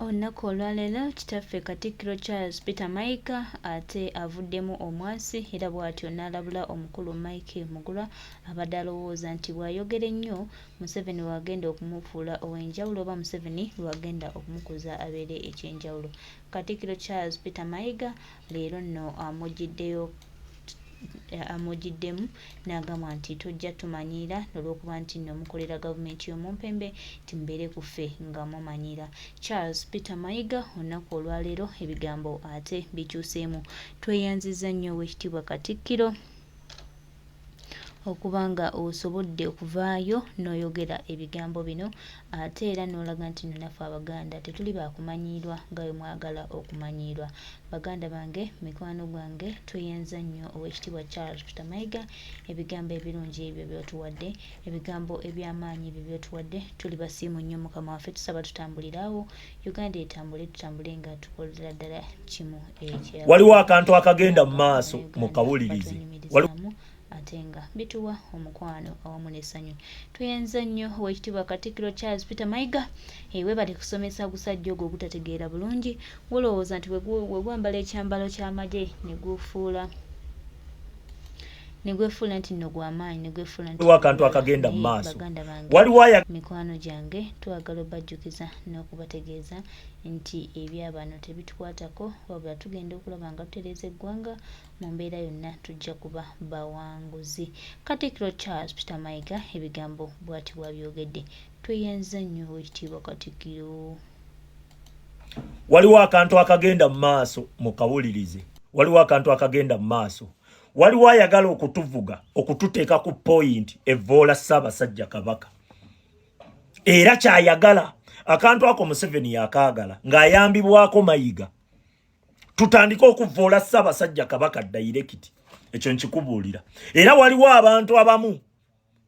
Olunaku olwaleero kitaffe Katikiro Peter Mayiga ate avuddemu omwasi era bw'atyo n'alabula omukulu Mike Mugula abadde alowooza nti bw'ayogera ennyo Museveni wagenda okumufuula ow'enjawulo oba Museveni wagenda okumukuza abeere ekyenjawulo. Katikiro Peter Mayiga leero nno amugiddemu n'agamba nti tujja tumanyira olw'okuba nti nno mukolera gavumenti y'omumpembe timbeere ku ffe nga mumanyira. Peter Mayiga olunaku olwaleero ebigambo ate bikyuseemu. Tweyanziza nnyo Oweekitiibwa Katikiro okubanga osobodde okuvaayo n'oyogera ebigambo bino ate era n'olaga nti naffe Abaganda tetuli baakumanyirwa nga bwe mwagala okumanyirwa. Baganda bange, mikwano gwange, tweyanza nnyo Oweekitiibwa Peter Mayiga ebigambo ebirungi ebyo by'otuwadde, ebigambo eby'amaanyi ebyo by'otuwadde. Tuli basiimu nnyo Mukama waffe, tusaba tutambulirawo Uganda tutambule nga tukolera ddala kimu ekya. Waliwo akantu akagenda mu maaso mu kawulirizi. Atenga bituwa omukwano awamu n'essanyu. Tuyenza nnyo Oweekitiibwa Katikiro Peter Mayiga weebale kusomesa gusajja ogwo ogutategeera bulungi, wolowooza nti wegwambala ekyambalo ky'amagye negwefuula nti nno gw'amaanyi negwefuula nti akantu akagenda mu maaso. Waliwo mikwano gyange twagala obajjukiza n'okubategeeza nti ebyabano tebitukwatako wabula tugenda okulaba nga tutereeza eggwanga mu mbeera yonna tujja kuba bawanguzi. Katikiro Peter Mayiga ebigambo bw'ati bw'abyogedde. Tweyanza nnyo Oweekitiibwa Katikiro. Waliwo akantu akagenda mu maaso mu kawulirizi. Waliwo akantu akagenda mu maaso. Waliwo ayagala okutuvuga okututeeka ku point evoola Ssaabasajja Kabaka. Era kyayagala akantu ako Museveni yakaagala ng'ayambibwako Mayiga. Tutandika okuvoola Ssaabasajja Kabaka direct. Ekyo nkikubuulira. Era waliwo abantu abamu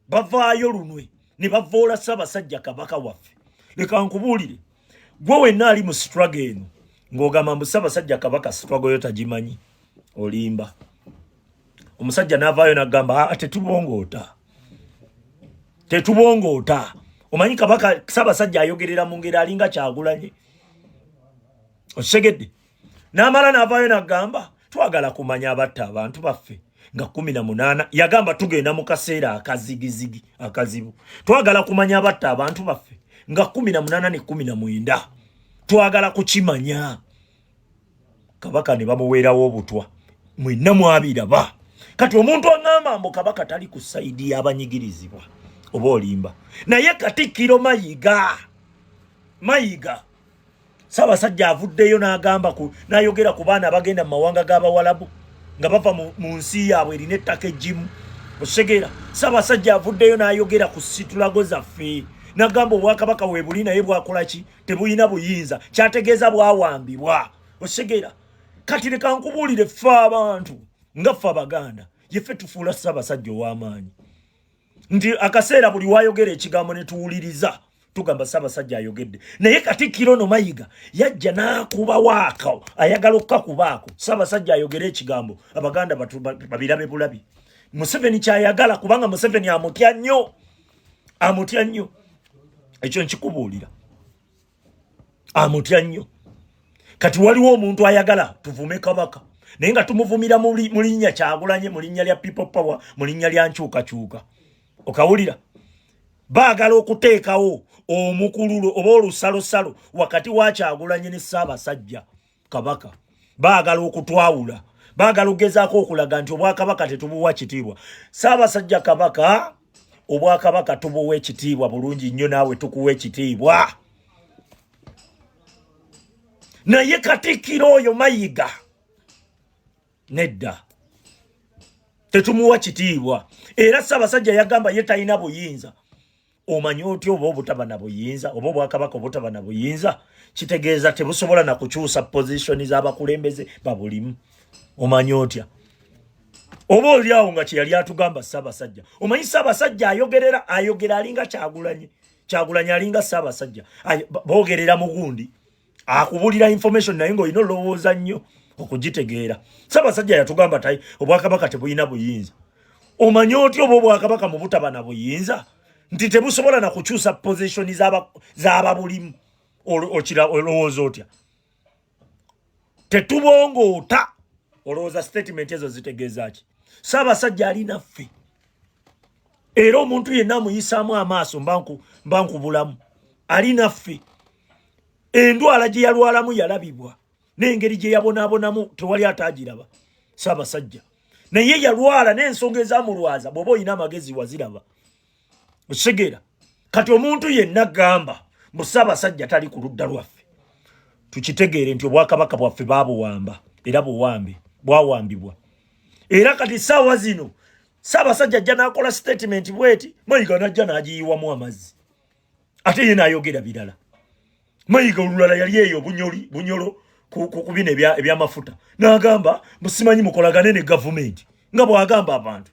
bavaayo lunwe ne bavoola Ssaabasajja Kabaka waffe. Leka nkubuulire. Gwe wenna ali mu struggle eno ng'ogamba mbu Ssaabasajja Kabaka struggle yo tagimanyi olimba. Omusajja n'avaayo n'agamba tetubongoota. Omanyi Kabaka Ssaabasajja ayogerera mu ngeri alinga Kyagulanyi. Osegedde. N'amala n'avaayo n'agamba twagala kumanya abatta abantu baffe nga 18 yagamba tugenda mu kaseera akazigizigi akazibu. Twagala kumanya abatta abantu baffe nga 18 ne 19. Twagala kukimanya. Kabaka ne bamuweerawo obutwa. Mwenna mwabiraba. Kati omuntu angamba mbu Kabaka tali ku saidi y'abanyigirizibwa oba olimba. Naye Katikiro Mayiga Ssaabasajja avuddeyo n'agamba n'ayogera ku baana bagenda mu mawanga g'Abawalabu nga bava mu nsi yaabwe erina ettaka eggimu. Osegera Ssaabasajja avuddeyo n'ayogera ku situlago zaffe n'agamba Obwakabaka weebuli naye bwakola ki tebulina buyinza kyategeeza bwawambibwa. Osegera kati leka nkubuulire ffe abantu nga ffe Abaganda yeffe tufuula Ssaabasajja ow'amaanyi nti akaseera buli wayogera ekigambo ne tuwuliriza tugamba Ssaabasajja ayogedde. Naye Katikiro Mayiga yajja n'akuba waako ayagala okukakubaako Ssaabasajja ayogera ekigambo Abaganda babirabe bulabi. Museveni kyayagala kubanga Museveni amutya nnyo. Ekyo nkikubuulira. Amutya nnyo. Kati waliwo omuntu ayagala tuvume Kabaka naye nga tumuvumira mu linnya Kyagulanyi, mu linnya lya people power, mu linnya lya nkyukakyuka. Okawulira baagala okuteekawo omukululo oba olusalosalo wakati wa Kyagulanyi ne Ssaabasajja Kabaka. Baagala okutwawula. Baagala ogezaako okulaga nti Obwakabaka tetubuwa kitiibwa. Ssaabasajja Kabaka Obwakabaka tubuwa ekitiibwa bulungi nnyo, naawe tukuwa ekitiibwa. Naye Katikiro oyo Mayiga nedda tetumuwa kitiibwa. Era Ssaabasajja yagamba ye talina buyinza. Omanyi otyo oba obutaba na buyinza oba Obwakabaka obutaba na buyinza kitegeeza tebusobola na kukyusa position z'abakulembeze babulimu. Omanyi otya oba oliawo nga kye yali atugamba Ssaabasajja. Omanyi Ssaabasajja ayogera alinga Kyagulanyi alinga Ssaabasajja boogerera mugundi akubulira information naye ng'olina olowooza nnyo okugitegeera. Ssaabasajja yatugamba tayi Obwakabaka tebulina buyinza. Omanyi otyo oba Obwakabaka mu butaba na buyinza nti tebusobola na kukyusa position z'ababulimu. okira olowooza otya tetubongoota olowooza statement ezo zitegeeza ki Ssaabasajja ali naffe era omuntu yenna muyisaamu amaaso mbankubulamu ali naffe endwala gye yalwalamu yalabibwa n'engeri gye yabonaabonamu tewali ataagiraba Ssaabasajja naye yalwala n'ensonga ezamulwaza bw'oba olina amagezi waziraba okitegeera kati omuntu yenna gamba mu Ssaabasajja tali ku ludda lwaffe tukitegeere nti obwakabaka bwaffe baabuwamba era bwawambibwa era kati ssaawa zino Ssaabasajja ajja n'akola statement bweti Mayiga n'ajja n'agiyiwamu amazzi ate ye n'ayogera birala Mayiga olulala yali eyo bunyolo ku bino ebyamafuta n'agamba musimanyi mukolagane ne gavumenti nga bw'agamba abantu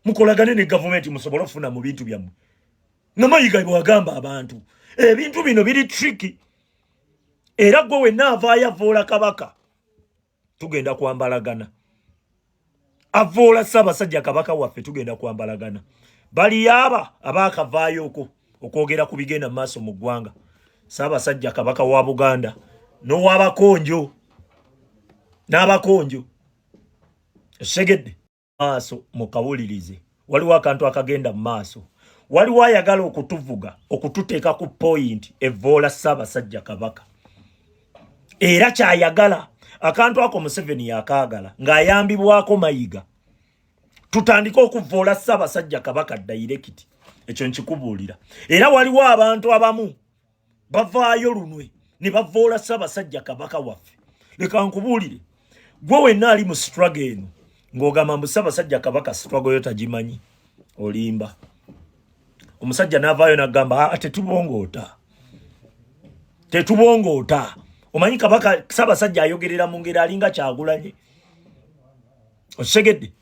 mukolagane ne gavumenti musobole okufuna mu bintu byammwe nga Mayiga bw'agamba abantu ebintu bino biri tricky era gwe wenna avaayo avoola kabaka tugenda kwambalagana avoola Ssaabasajja kabaka waffe tugenda kwambalagana bali aba abaakavaayoko okwogera ku bigenda mu maaso mu ggwanga Ssaabasajja kabaka wa Buganda n'owabakonjo n'abakonjo esegedde maaso mukawulirize waliwo akantu akagenda mu maaso waliwo ayagala okutuvuga okututeeka ku point evoola Ssaabasajja kabaka era kyayagala akantu ako Museveni yakaagala ng'ayambibwako Mayiga tutandika okuvoola Ssaabasajja kabaka direct ekyo nkikubuulira era waliwo abantu abamu bavaayo lunwe ne bavoola Ssaabasajja kabaka waffe leka nkubuulire gwe wenna ali mu struggle eno ng'ogamba mbu Ssaabasajja kabaka struggle yo tagimanyi olimba omusajja n'avaayo n'agamba tetubongoota omanyi kabaka Ssaabasajja ayogerera mu ngeri alinga Kyagulanye okisegedde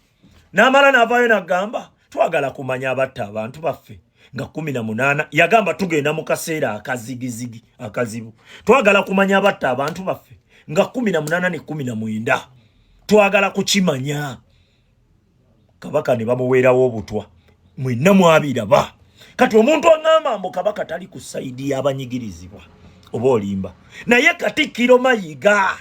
n'amala n'avaayo n'agamba twagala kumanya abatta abantu baffe nga 18 yagamba tugenda mu kaseera akazigizigi akazibu twagala kumanya abatta abantu baffe nga 18 ne 19 twagala kukimanya kabaka ne bamuweerawo obutwa mwenna mwabiraba kati omuntu agamba mbu kabaka tali ku saidi y'abanyigirizibwa oba olimba naye Katikiro Mayiga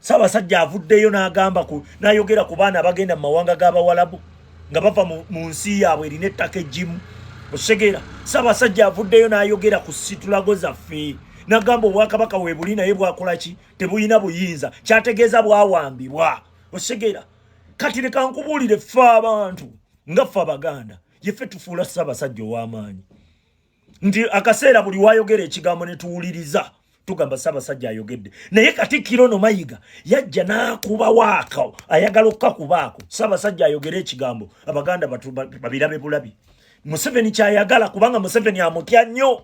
Ssaabasajja avuddeyo n'agamba n'ayogera ku baana abagenda mu mawanga g'Abawalabu nga bava mu nsi yaabwe erina ettaka eggimu osegeera Ssaabasajja avuddeyo n'ayogera ku situlago zaffe n'agamba obwakabaka weebuli naye bwakola ki tebulina buyinza kyategeeza bwawambibwa osegeera kati leka nkubuulire ffe abantu nga ffe Abaganda yeffe tufuula Ssaabasajja ow'amaanyi nti akaseera buli wayogera ekigambo ne tuwuliriza tugamba Ssaabasajja ayogedde naye Katikiro Mayiga yajja n'akuba waako ayagala okukakubaako Ssaabasajja ayogera ekigambo Abaganda babirabe bulabi Museveni kyayagala kubanga Museveni amutya nnyo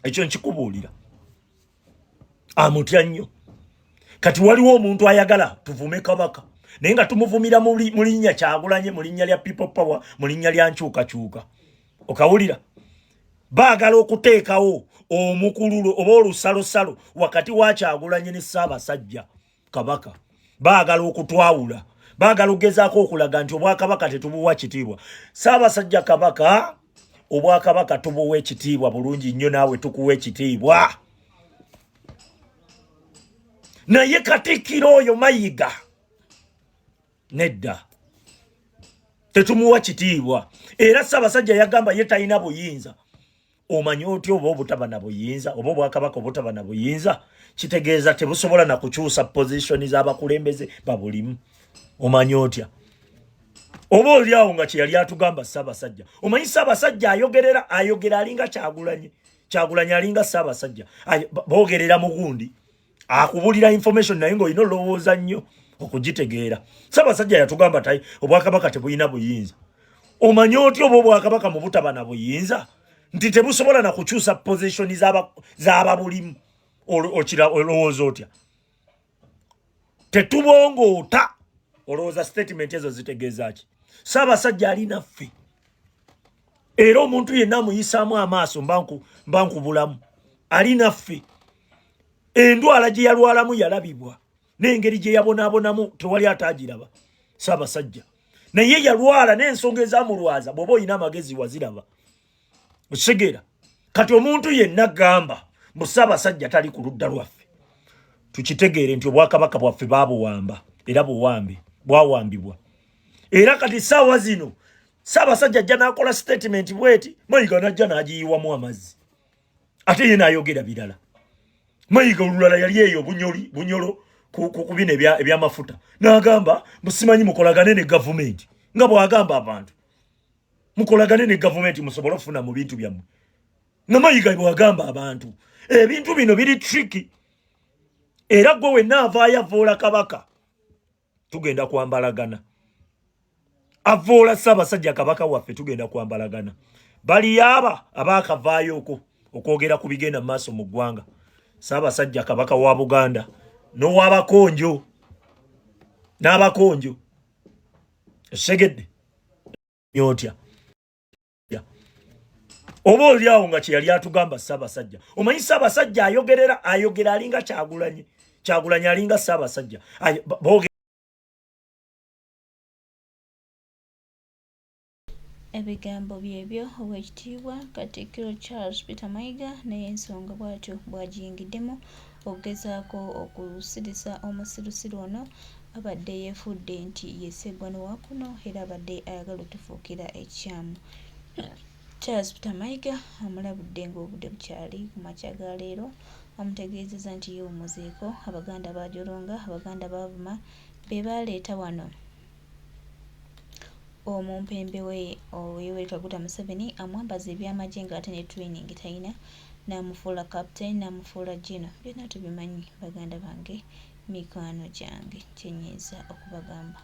ekyo nkikubuulira amutya nnyo kati waliwo omuntu ayagala tuvume kabaka naye nga tumuvumira mu linnya Kyagulanye mu linnya lya people power mu linnya lya nkyukakyuka okawulira baagala okuteekawo omukululo oba olusalosalo wakati wa Kyagulanye ne Ssaabasajja kabaka baagala okutwawula baagala okugezaako okulaga nti obwakabaka tetubuwa kitiibwa Ssaabasajja kabaka obwakabaka tubuwa ekitiibwa bulungi nnyo naawe tukuwa ekitiibwa naye Katikiro oyo Mayiga nedda tetumuwa kitiibwa era Ssaabasajja yagamba ye talina buyinza omanyi otyo oba obutaba na buyinza oba obwakabaka obutaba na buyinza kitegeeza tebusobola na kukyusa position z'abakulembeze babulimu omanyi otya oba oliawo nga kye yali atugamba Ssaabasajja omanyi Ssaabasajja ayogera alinga Kyagulanye alinga Ssaabasajja boogerera mugundi akubulira information naye ng'olina olowooza nnyo okugitegeera Ssaabasajja yatugamba tayi obwakabaka tebulina buyinza omanyi otyo oba obwakabaka mu butaba na buyinza nti tebusobola na kukyusa position z'ababulimu okira olowooza otya tetubongoota olowooza statement ezo zitegeeza ki Ssaabasajja ali naffe era omuntu yenna muyisaamu amaaso mbankubulamu ali naffe endwala gye yalwalamu yalabibwa n'engeri gye yabonaabonamu tewali ataagiraba Ssaabasajja naye yalwala n'ensonga ezamulwaza bw'oba olina amagezi waziraba Otegera kati omuntu yenna gamba Ssaabasajja tali ku ludda lwaffe tukitegeere nti obwakabaka bwaffe baabuwamba era bwawambibwa era kati ssaawa zino Ssaabasajja ajja n'akola statement bweti Mayiga n'ajja n'agiyiwamu amazzi ate ye n'ayogera birala. Mayiga olulala yali eyo bunyolo ku bino ebyamafuta n'agamba musimanyi mukolagane ne gavumenti nga bw'agamba abantu mukolagane ne gavumenti musobole okufuna mu bintu byammwe nga Mayiga bw'agamba abantu ebintu bino biri tricky era gwe wenna avaayo avoola kabaka tugenda kwambalagana avoola Ssaabasajja kabaka waffe tugenda kwambalagana bali aba abaakavaayoko okwogera ku bigenda mu maaso mu ggwanga Ssaabasajja kabaka wa Buganda n'owabakonjo n'abakonjo esegedde myotya oba oliawo nga kye yali atugamba Ssaabasajja omanyi Ssaabasajja ayogera alinga Kyagulanyi alinga Ssaabasajja ebigambo byebyo Oweekitiibwa Katikiro Charles Peter Mayiga naye ensonga bw'atyo bw'agiyingiddemu okugezaako okusirisa omusirusiru ono abadde yeefudde nti yeeseggwano wa kuno era abadde ayagala otufuukira ekyamu. Charles Peter Mayiga amulabudde ng'obudde bukyali ku makya ga leero amutegeezezza nti yeewummuzeeko Abaganda baajolonga Abaganda baavuma be baaleeta wano omumpembe we Yoweri Kaguta Museveni amwambaza ebyamagye ng'ate ne training talina n'amufuula captain n'amufuula Gino. Byonna tubimanyi baganda bange mikwano gyange kyenyiza okubagamba.